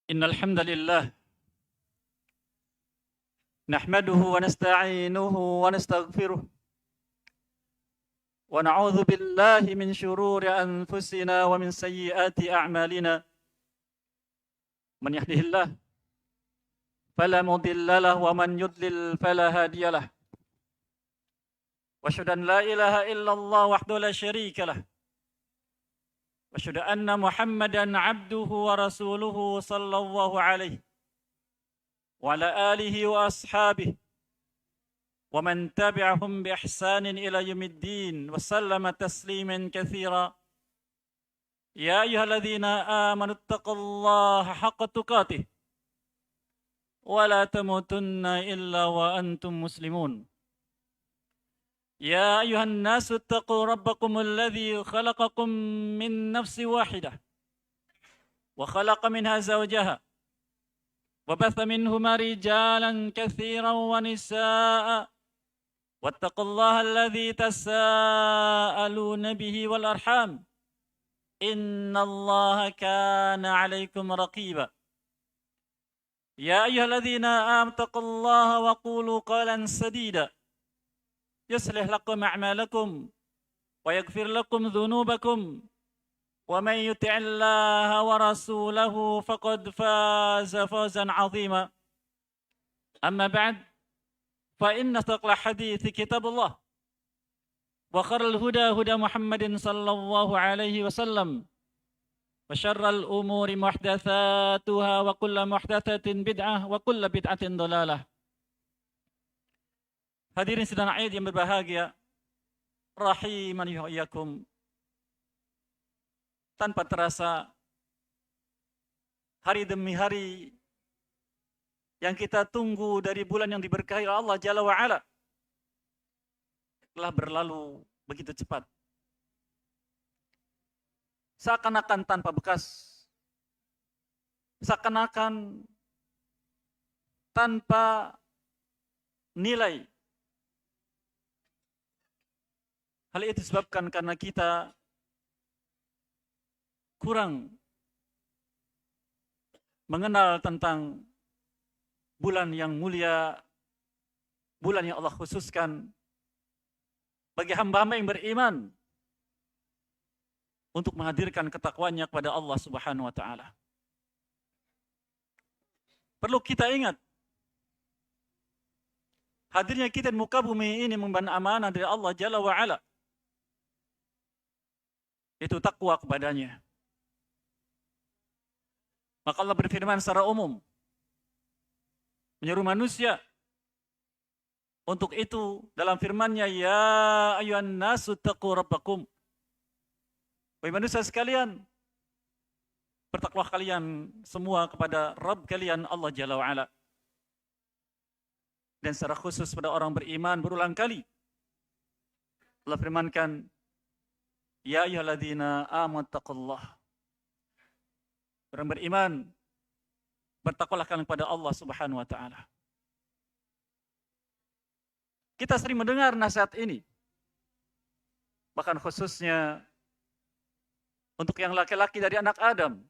Innal hamdalillah nahmaduhu wa nasta'inuhu wa nastaghfiruh wa na'udzu billahi min shururi anfusina wa min sayyiati a'malina. Man yahdihillah fala mudilla lahu wa man yudlil fala hadiyalah. Wa asyhadu an la ilaha illallah wahdahu la syarika lah. Wa asyhadu anna Muhammadan 'abduhu wa rasuluhu sallallahu alaihi wa ala alihi wa ashabihi wa man tabi'ahum bi ihsanin ila yaumiddin wa sallama tasliman katsira. Ya ayyuhalladzina amanu taqullaha haqqa tuqatih wa la tamutunna illa wa antum muslimun. Ya ayyuhan nasu taqu rabbakumul ladzi khalaqakum min nafsin wahidah wa khalaqa minha zawjaha wa batha minhuma rijalan katsiran wa nisaa'a wattaqullaha alladzi tasaaluna bihi wal arham innallaha kana 'alaikum raqiba. Ya ayyuhalladzina amanu taqullaha wa qulu qawlan sadida yuslih lakum a'malakum wa yaghfir lakum dhunubakum wa man yuti'illaha wa rasulahu faqad faza fawzan 'azima. Amma ba'd, fa inna asdaqal hadithi kitabullah wa khairal huda huda Muhammadin sallallahu alaihi wasallam wa syarral umuri muhdatsatuha wa kullu muhdatsatin bid'ah wa kullu bid'atin dhalalah. Hadirin sidang Id yang berbahagia, rahiman yuhayyakum. Tanpa terasa, hari demi hari yang kita tunggu dari bulan yang diberkahi Allah Jalla wa'ala telah berlalu begitu cepat. Seakan-akan tanpa bekas, seakan-akan tanpa nilai. Hal itu disebabkan karena kita kurang mengenal tentang bulan yang mulia, bulan yang Allah khususkan bagi hamba-hamba yang beriman untuk menghadirkan ketakwanya kepada Allah Subhanahu wa taala. Perlu kita ingat, hadirnya kita di muka bumi ini memban amanah dari Allah Jalla wa Ala. Itu takwa kepadanya. Maka Allah berfirman secara umum, menyeru manusia untuk itu dalam firman-Nya, ya ayyuhan nasu taqu rabbakum. Wahai manusia sekalian, bertakwa kalian semua kepada Rabb kalian Allah Jalla wa Ala. Dan secara khusus pada orang beriman berulang kali Allah firmankan, ya ayyuhalladzina amanu taqullah. Orang beriman, bertakwalah kalian kepada Allah Subhanahu wa taala. Kita sering mendengar nasihat ini. Bahkan khususnya untuk yang laki-laki dari anak Adam.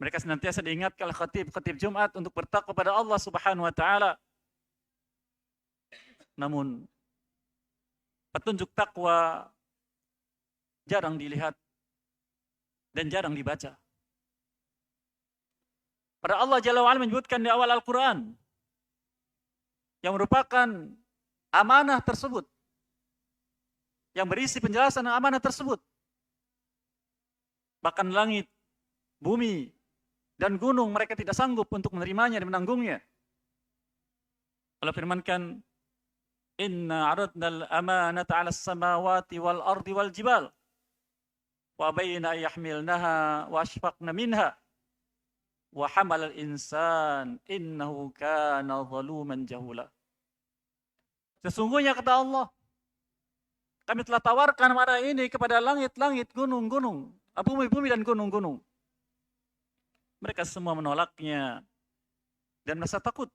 Mereka senantiasa diingatkan oleh khatib Jumat untuk bertakwa kepada Allah Subhanahu wa taala. Namun petunjuk takwa jarang dilihat dan jarang dibaca. Pada Allah Jalla wa'ala menyebutkan di awal Al-Quran yang merupakan amanah tersebut, yang berisi penjelasan amanah tersebut. Bahkan langit, bumi, dan gunung mereka tidak sanggup untuk menerimanya dan menanggungnya. Allah firmankan, inna aradnal amanata 'alas samawati wal ardi wal jibal wa bayna yahmilnaha wa ashfaqna minha wa hamalal insan innahu kana zaluman jahula. Sesungguhnya kata Allah, kami telah tawarkan amanah ini kepada langit-langit, gunung-gunung, bumi-bumi dan gunung-gunung. Mereka semua menolaknya dan merasa takut.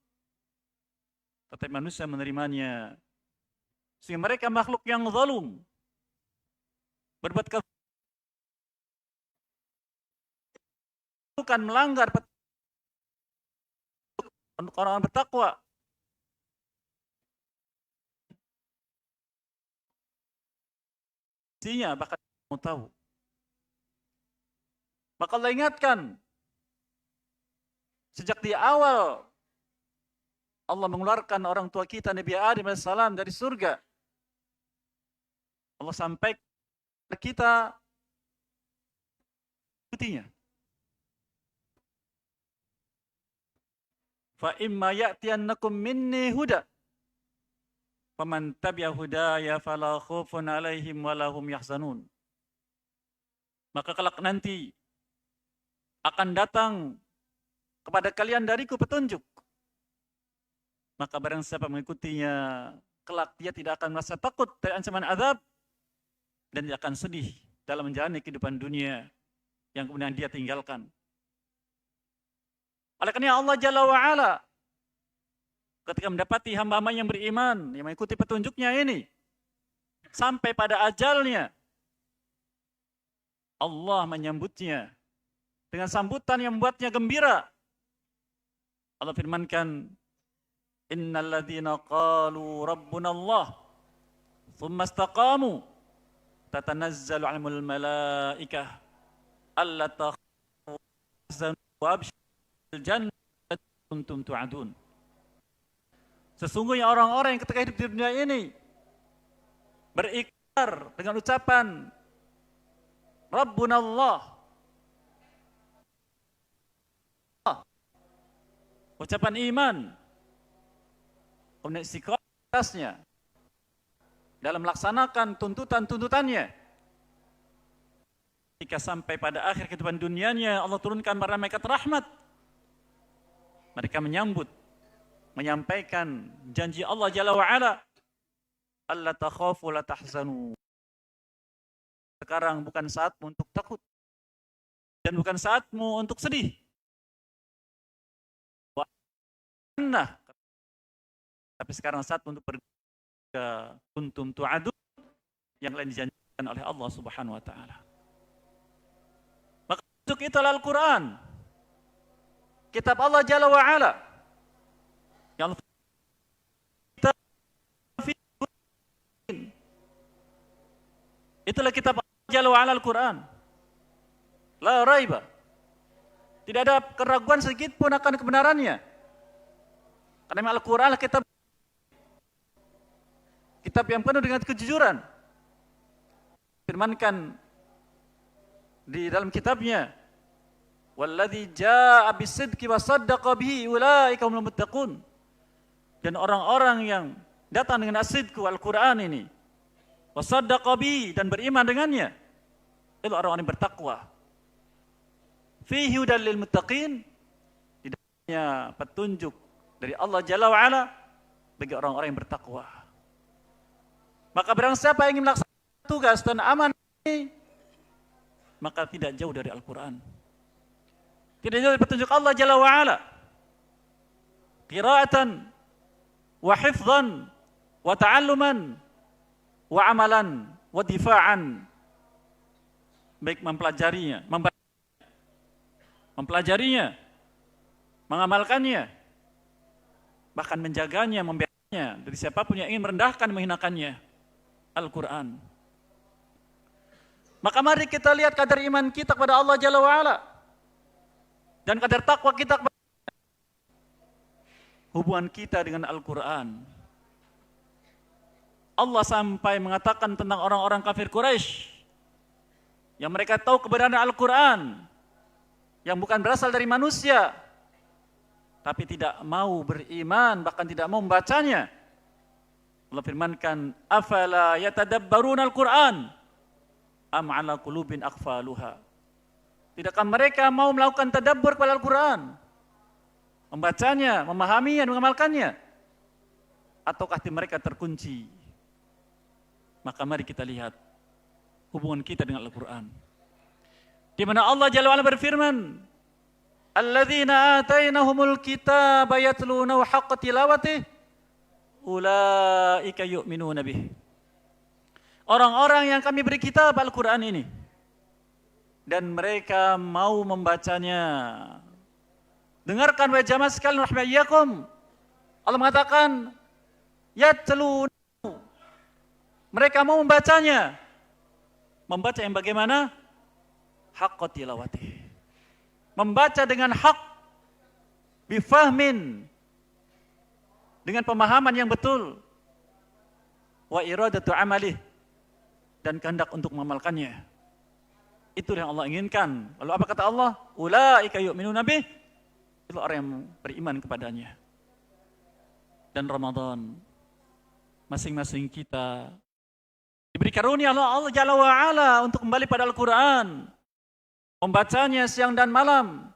Tetapi manusia menerimanya. Sehingga mereka makhluk yang zalum, berbuat bukan melanggar untuk orang-orang bertakwa. Isinya bahkan mau tahu. Maka Allah ingatkan, sejak di awal Allah mengeluarkan orang tua kita Nabi Adam AS dari surga. Allah sampaikan kita ikutinya. Fa imma ya'tiyannakum minni huda faman tabi'a hudaya fala khaufun 'alaihim wa lahum yahzanun. Maka kelak nanti akan datang kepada kalian dariku petunjuk. Maka barang siapa mengikutinya, kelak dia tidak akan merasa takut dari ancaman azab dan dia akan sedih dalam menjalani kehidupan dunia yang kemudian dia tinggalkan. Oleh karena Allah Jalla wa'ala ketika mendapati hamba-hamba yang beriman, yang mengikuti petunjuknya ini, sampai pada ajalnya, Allah menyambutnya dengan sambutan yang membuatnya gembira. Allah firmankan, innal ladzina qalu rabbuna Allah thumma istaqamu tatanazzalu 'alaihimul malaikah alla takhafu wa abshirul jannati kuntum tu'adun. Sesungguhnya orang-orang yang ketika hidup di dunia ini berikrar dengan ucapan Rabbuna Allah, ucapan iman, kemudian istiqomahnya dalam melaksanakan tuntutan-tuntutannya. Ketika sampai pada akhir kehidupan dunianya, Allah turunkan para malaikat rahmat. Mereka menyambut, menyampaikan janji Allah Jalla wa'ala, alla takhafu la tahzanu. Sekarang bukan saatmu untuk takut dan bukan saatmu untuk sedih. Nah, tapi sekarang saat untuk pergi ke kuntum tu'adun yang lain dijanjikan oleh Allah Subhanahu wa taala. Maka untuk itu Al-Qur'an, kitab Allah Jalla wa Ala, yang kita itulah kitab Allah Jalla wa Ala, Al-Qur'an. La raiba. Tidak ada keraguan sedikit pun akan kebenarannya. Karena Al-Quran adalah kitab yang penuh dengan kejujuran. Firmankan di dalam kitabnya, walladzi jaa'a bis-sidqi wa saddaqa bihi ulaika humul muttaqun. Dan orang-orang yang datang dengan as-sidqu Al-Quran ini, wa saddaqa bihi, dan beriman dengannya, itu orang-orang yang bertakwa. Fihi hudal lil muttaqin, di dalamnya petunjuk dari Allah Jalla wa'ala bagi orang-orang yang bertakwa. Maka barang siapa yang ingin melaksanakan tugas dan amanah ini, maka tidak jauh dari Al-Quran, tidak jauh dari petunjuk Allah Jalla wa'ala. Qira'atan wa hifdhan wa ta'alluman wa amalan wa difa'an, baik mempelajarinya, mengamalkannya, bahkan menjaganya, membelanya dari siapapun yang ingin merendahkan, menghinakannya. Al-Quran. Maka mari kita lihat kadar iman kita kepada Allah Jalla wa'ala dan kadar takwa kita kepada hubungan kita dengan Al-Quran. Allah sampai mengatakan tentang orang-orang kafir Quraisy yang mereka tahu kebenaran Al-Quran yang bukan berasal dari manusia, tapi tidak mau beriman, bahkan tidak mau membacanya. Allah firmankan, afala yatadabbaruna al-Qur'an am ala qulubin aqfaluha. Tidakkah mereka mau melakukan tadabbur kepada Al-Quran, membacanya, memahaminya, mengamalkannya, ataukah hati mereka terkunci? Maka mari kita lihat hubungan kita dengan Al-Quran, di mana Allah Jalla wa'ala berfirman, alladzina atainahumul kitaba yatlunahu haqqa tilawatih ulaika yu'minuna bih. Orang-orang yang kami beri kitab Al-Quran ini, dan mereka mau membacanya. Dengarkan wahai jamaah sekalian rahimakumullah. Allah mengatakan yatlun, mereka mau membacanya. Membaca yang bagaimana? Haqqa tilawati. Membaca dengan hak, bifahmin, dengan pemahaman yang betul, wa iradatu amalih, dan kehendak untuk mengamalkannya. Itu yang Allah inginkan. Lalu apa kata Allah? Ulaika yu'minuna bih, itu orang yang beriman kepadanya. Dan Ramadan, masing-masing kita diberi karunia Allah Jalla wa'ala untuk kembali pada Al-Quran, membacanya siang dan malam.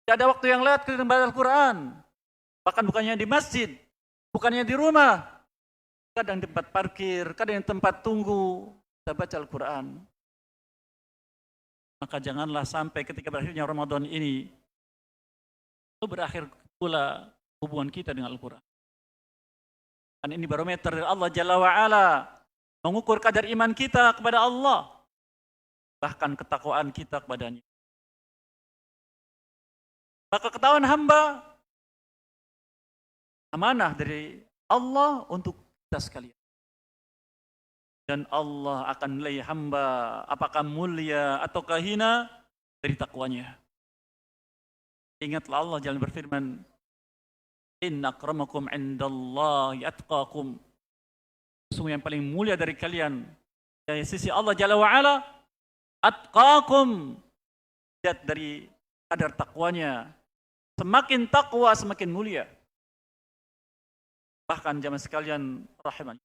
Tidak ada waktu yang lewat kita membaca Al-Quran. Bahkan bukannya di masjid, bukannya di rumah, kadang di tempat parkir, kadang di tempat tunggu, kita baca Al-Quran. Maka janganlah sampai ketika berakhirnya Ramadan ini, itu berakhir pula hubungan kita dengan Al-Quran. Dan ini barometer dari Allah Jalla wa'ala, mengukur kadar iman kita kepada Allah, bahkan ketakwaan kita kepadanya. Maka ketahuan hamba amanah dari Allah untuk kita sekalian. Dan Allah akan menilai hamba apakah mulia ataukah hina dari takwanya. Ingatlah Allah jangan berfirman, inna akramakum indallahi atqakum. Sungguh yang paling mulia dari kalian dari sisi Allah Jalla wa'ala, atqakum, lihat dari kadar takwanya. Semakin takwa semakin mulia. Bahkan jamaah sekalian rahiman,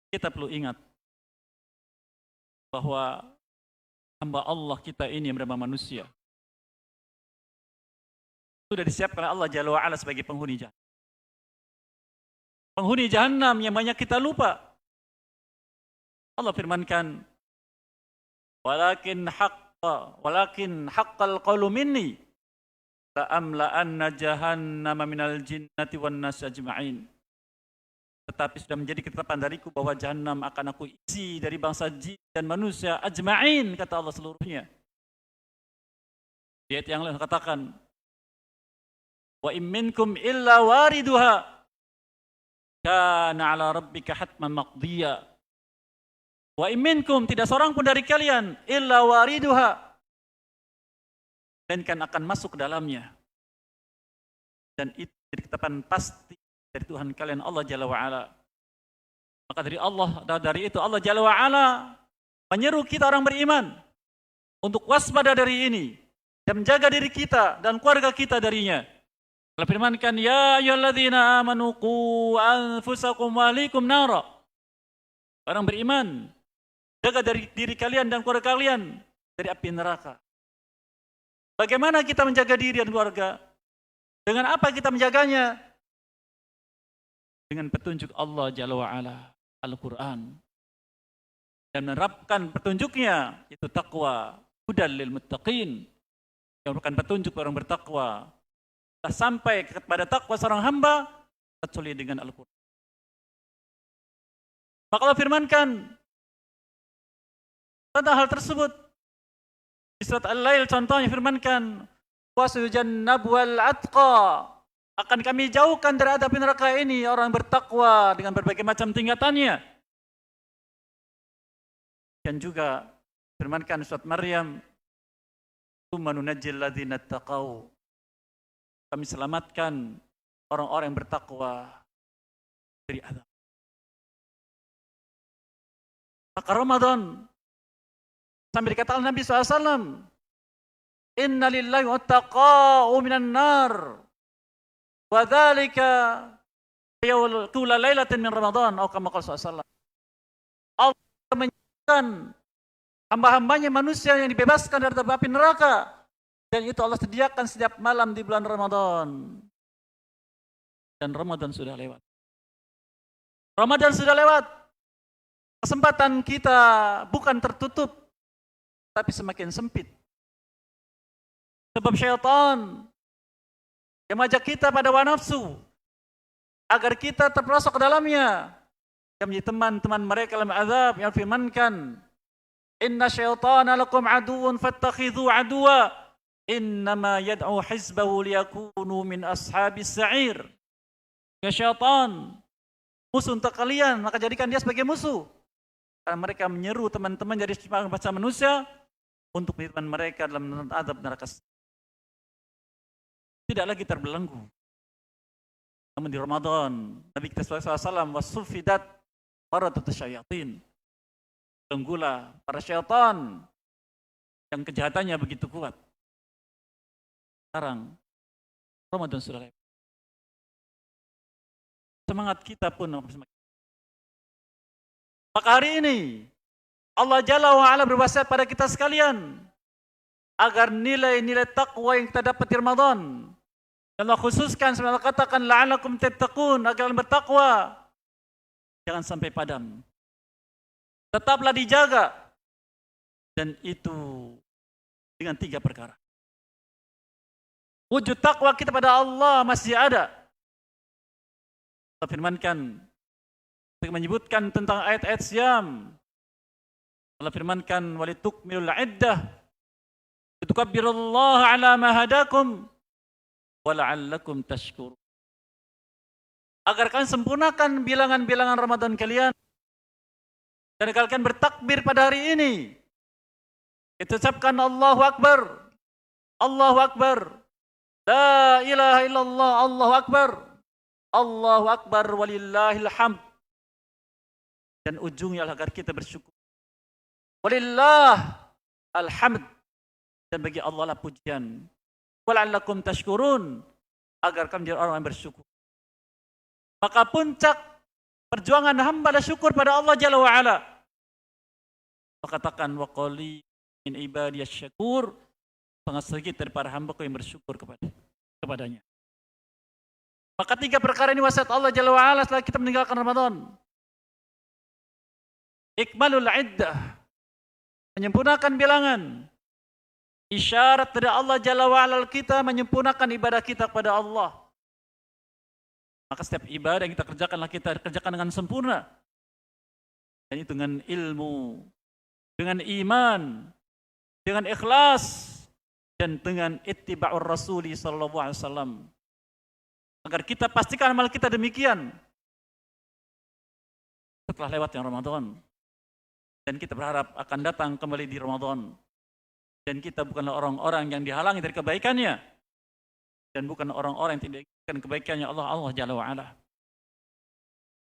kita perlu ingat bahwa hamba Allah kita ini yang bernama manusia sudah disiapkan Allah Jalla wa'ala sebagai penghuni jahannam. Penghuni jahannam yang banyak kita lupa. Allah firmankan, walakin haqqal qawlu minni la'amla'anna jahannama minal jinnati wan nasi ajma'in. Tetapi sudah menjadi ketetapan dariku bahwa jahannam akan aku isi dari bangsa jin dan manusia ajma'in, kata Allah seluruhnya. Di ayat yang lain katakan, wa in minkum illa wariduha kana 'ala rabbika hatman maqdiya. Wa in minkum, tidak seorang pun dari kalian, illa wariduha, dan kan akan masuk ke dalamnya. Dan itu jadi ketetapan pasti dari Tuhan kalian Allah Jalla wa'ala. Maka dari itu Allah Jalla wa'ala menyeru kita orang beriman untuk waspada dari ini dan menjaga diri kita dan keluarga kita darinya. Allah firmankan, ya ayyuhalladzina amanu qu anfusakum wa ahlikum nara. Orang beriman, jaga dari diri kalian dan keluarga kalian dari api neraka. Bagaimana kita menjaga diri dan keluarga? Dengan apa kita menjaganya? Dengan petunjuk Allah Jalla wa'ala, Al-Quran. Dan menerapkan petunjuknya, itu taqwa, hudal lil muttaqin, yang merupakan petunjuk orang bertakwa. Tak sampai kepada takwa seorang hamba, kecuali dengan Al-Quran. Maka Allah firmankan tentang hal tersebut. Di surat Al-Lail contohnya firmankan, wasuyujannabu al-atqa, akan kami jauhkan dari adab neraka ini orang bertakwa dengan berbagai macam tingkatannya. Dan juga firmankan surat Maryam, tsumma nunajjil ladzina taqaw, kami selamatkan orang-orang yang bertakwa dari azab. Maka Ramadan sampai dikatakan Nabi SAW, inna lillahi wattaqa'u minan nar wa dhalika kula laylatin min Ramadan atau kama qala SAW. Allah menjadikan hamba-hambanya manusia yang dibebaskan dari api neraka, dan itu Allah sediakan setiap malam di bulan Ramadan. Dan Ramadan sudah lewat. Ramadan sudah lewat. Kesempatan kita bukan tertutup, tapi semakin sempit. Sebab syaitan yang mengajak kita pada hawa nafsu agar kita terperosok ke dalamnya, yang menjadi teman-teman mereka dalam azab, yang firmankan, Inna syaitana lakum aduun fattakhidhu aduwa. Innama yad'u hizbahu liyakunu min ashabis sa'ir. Ya syaitan, musuh untuk kalian, maka jadikan dia sebagai musuh. Karena mereka menyeru teman-teman dari bangsa manusia untuk menitipkan mereka dalam azab neraka. Tidak lagi terbelenggu. Namun di Ramadan, Nabi kita SAW wasufidat maradatu syayatin. Belenggulah para syaitan yang kejahatannya begitu kuat. Sekarang Ramadan sudah lewat. Semangat kita pun semakin. Maka hari ini Allah Jalla wa'ala berwasiat pada kita sekalian agar nilai-nilai takwa yang kita dapat di Ramadan, Allah khususkan sebenarnya katakan la'alakum tattaqun, agar kalian bertakwa, jangan sampai padam. Tetaplah dijaga, dan itu dengan 3 perkara. Wujud takwa kita pada Allah masih ada. Allah firmankan, menyebutkan tentang ayat-ayat Siyam. Allah firmankan, walitukmilul iddah, litukabbirullaha ala ma hadakum, wa la'allakum tashkurun. Agar kalian sempurnakan bilangan-bilangan Ramadan kalian. Dan kalian bertakbir pada hari ini. Kita ucapkan Allahu Akbar. Allahu Akbar. La ilaha illallah, Allahu Akbar. Allahu Akbar walillahil hamd. Dan ujungnya agar kita bersyukur. Walillah alhamd. Dan bagi Allah lah pujian. Wala'allakum tashkurun. Agar kami menjadi orang yang bersyukur. Maka puncak perjuangan hamba adalah syukur pada Allah Jalla wa'ala. Katakan wa qali min ibadiyasy syakur. Sangat sedikit dari para hamba-Ku yang bersyukur kepadanya. Maka 3 perkara ini wasiat Allah Jalla wa'ala setelah kita meninggalkan Ramadan. Ikmalul iddah, menyempurnakan bilangan. Isyarat dari Allah Jalla wa'ala kita menyempurnakan ibadah kita kepada Allah. Maka setiap ibadah yang kita kerjakan dengan sempurna. Dan itu dengan ilmu, dengan iman, dengan ikhlas, dan dengan ittiba'ur rasuli sallallahu alaihi wasallam. Agar kita pastikan amal kita demikian. Setelah lewatnya Ramadan. Dan kita berharap akan datang kembali di Ramadan. Dan kita bukanlah orang-orang yang dihalangi dari kebaikannya. Dan bukan orang-orang yang tidak inginkan kebaikannya Allah Jalla wa'ala.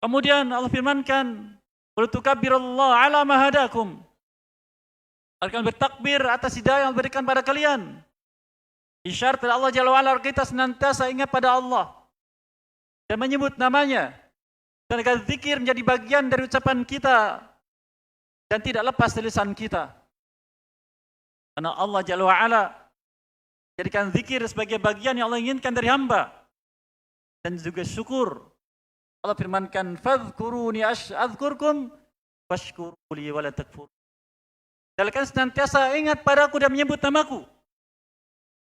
Kemudian Allah firmankan, "Waltukabbirullaha 'ala ma hadakum." Akan bertakbir atas hidayah yang diberikan pada kalian. Isyarat dari Allah Jalla wa'ala kita senantiasa ingat pada Allah. Dan menyebut namanya. Dan agar zikir menjadi bagian dari ucapan kita. Dan tidak lepas dari lisan kita. Karena Allah Jalla wa'ala jadikan zikir sebagai bagian yang Allah inginkan dari hamba. Dan juga syukur. Allah firmankan, "Fadhkuruni azkurkum washkuruli wa la takfur." Kalian senantiasa ingat padaku dan menyebut namaku.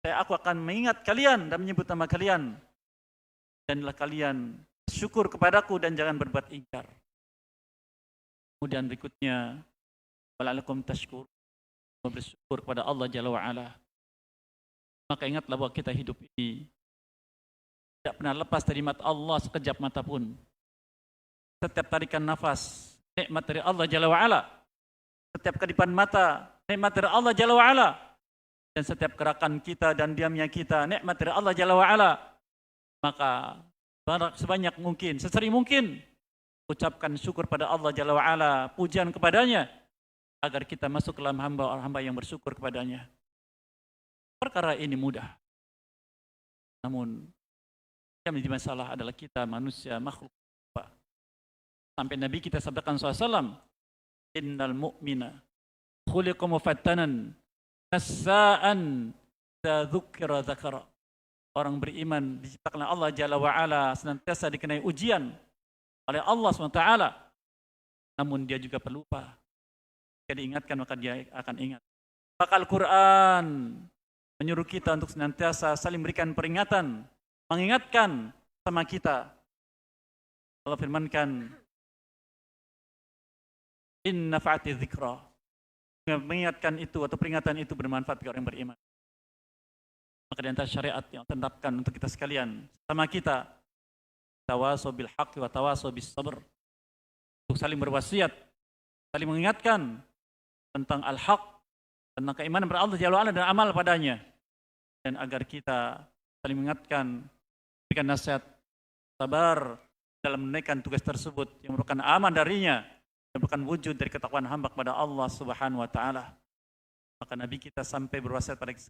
Aku akan mengingat kalian dan menyebut nama kalian. Danlah kalian syukur kepadaku dan jangan berbuat ingkar. Kemudian berikutnya, wala'alakum tashkur, bersyukur kepada Allah Jalla wa'ala. Maka ingatlah bahwa kita hidup ini tidak pernah lepas dari nikmat Allah sekejap mata pun. Setiap tarikan nafas, nikmat dari Allah Jalla wa'ala. Setiap kedipan mata, nikmat dari Allah Jalla wa'ala. Dan setiap gerakan kita dan diamnya kita, nikmat dari Allah Jalla wa'ala. Maka sebanyak mungkin, sesering mungkin, ucapkan syukur pada Allah Jalla wa'ala, pujian kepadanya, agar kita masuk ke dalam hamba yang bersyukur kepadanya. Perkara ini mudah. Namun, yang menjadi masalah adalah kita manusia makhluk. Sampai Nabi kita sabdakan SAW, "Innal mu'mina khuliqa mufattanan nassa'an idza dzukira dzakara." Orang beriman diciptakan oleh Allah Jalla wa'ala senantiasa dikenai ujian oleh Allah SWT. Namun dia juga pelupa. Jika diingatkan maka dia akan ingat. Maka Al-Quran menyuruh kita untuk senantiasa saling berikan peringatan, mengingatkan sama kita. Allah firmankan, "Inna fa'ati dzikra." mengingatkan itu atau peringatan itu bermanfaat bagi orang yang beriman. Maka di antara syariat yang terapkan untuk kita sekalian, sama kita, tawasau bil haqqi wa tawasau bis sabr, untuk saling berwasiat, saling mengingatkan tentang al-haq, tentang keimanan kepada Allah Jalla wa Ala dan amal padanya, dan agar kita saling mengingatkan, berikan nasihat, sabar dalam menunaikan tugas tersebut yang merupakan aman darinya, yang merupakan wujud dari ketakwaan hamba kepada Allah Subhanahu wa taala. Maka Nabi kita sampai berwasiat pada kita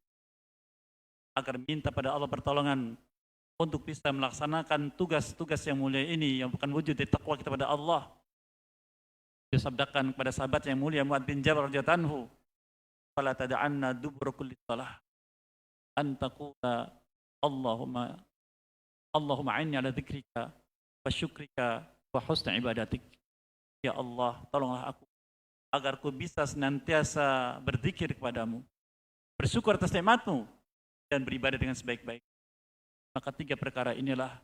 agar minta pada Allah pertolongan untuk bisa melaksanakan tugas-tugas yang mulia ini yang bukan wujud dari takwa kita pada Allah. Dia sabdakan kepada sahabat yang mulia Mu'adz bin Jabal radhiyallahu anhu, "Fala tad'anna dubur kulli shalah an taqula Allahumma a'inni ala dzikrika wa syukrika wa husni ibadatik." Ya Allah, tolonglah aku agar ku bisa senantiasa berzikir kepadamu, bersyukur atas nikmat-Mu, dan beribadah dengan sebaik-baik. Maka 3 perkara inilah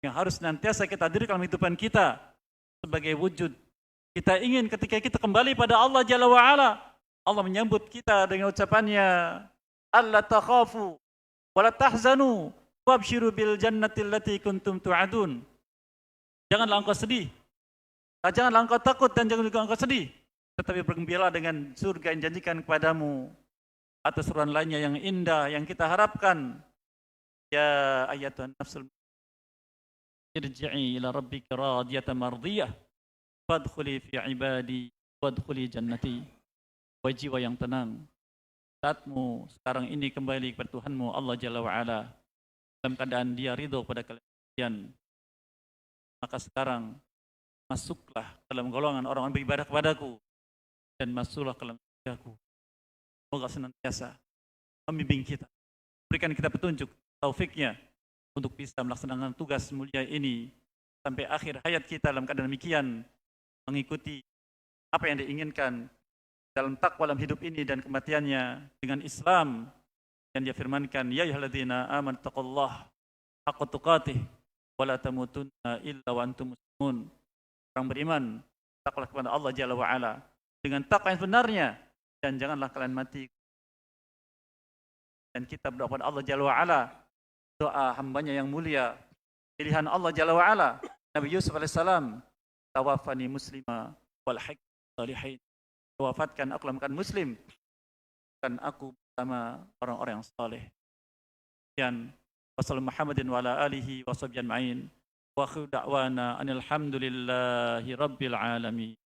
yang harus senantiasa kita hadirkan dalam kehidupan kita sebagai wujud. Kita ingin ketika kita kembali pada Allah Jalla wa'ala, Allah menyambut kita dengan ucapannya, "Alla takhafu wa la tahzanu wabshiru bil jannati allati kuntum tu'adun." Janganlah engkau sedih, janganlah engkau takut dan jangan juga engkau sedih, tetapi bergembira dengan surga yang janjikan kepadamu atas seruan lainnya yang indah yang kita harapkan. Ya ayyatuhan nafsul irji'i ila rabbika radiyatan mardiyah fadkhuli fi ibadi wadkhuli jannati. Wahai jiwa yang tenang, saatmu sekarang ini kembali kepada Tuhanmu Allah Jalla wa'ala dalam keadaan dia ridho pada kalian. Maka sekarang masuklah dalam golongan orang yang beribadah kepadaku dan masuklah ke dalam surgaku. Semoga senantiasa membimbing kita, berikan kita petunjuk, taufiknya untuk bisa melaksanakan tugas mulia ini sampai akhir hayat kita dalam keadaan demikian, mengikuti apa yang diinginkan dalam takwa dalam hidup ini dan kematiannya dengan Islam yang dia firmankan, ya ayyuhalladzina amanu taqullaha haqqa tuqatih wa la tamutunna illa wa antum muslimun. Orang beriman, takwalah kepada Allah Jalla wa Ala dengan takwa yang sebenarnya, dan janganlah kalian mati. Dan kita berdoa kepada Allah Jalla wa Ala, doa hambanya yang mulia, pilihan Allah Jalla wa Ala, Nabi Yusuf alaihissalam, tawafani muslima wal haqq salihin. Wafatkan aku dalam keadaan muslim dan aku bersama orang-orang yang saleh. Dan wasallallahu Muhammadin wa ala alihi wa sahbihi ajma'in. Wa akhiru da'wana anil hamdulillahi rabbil alamin.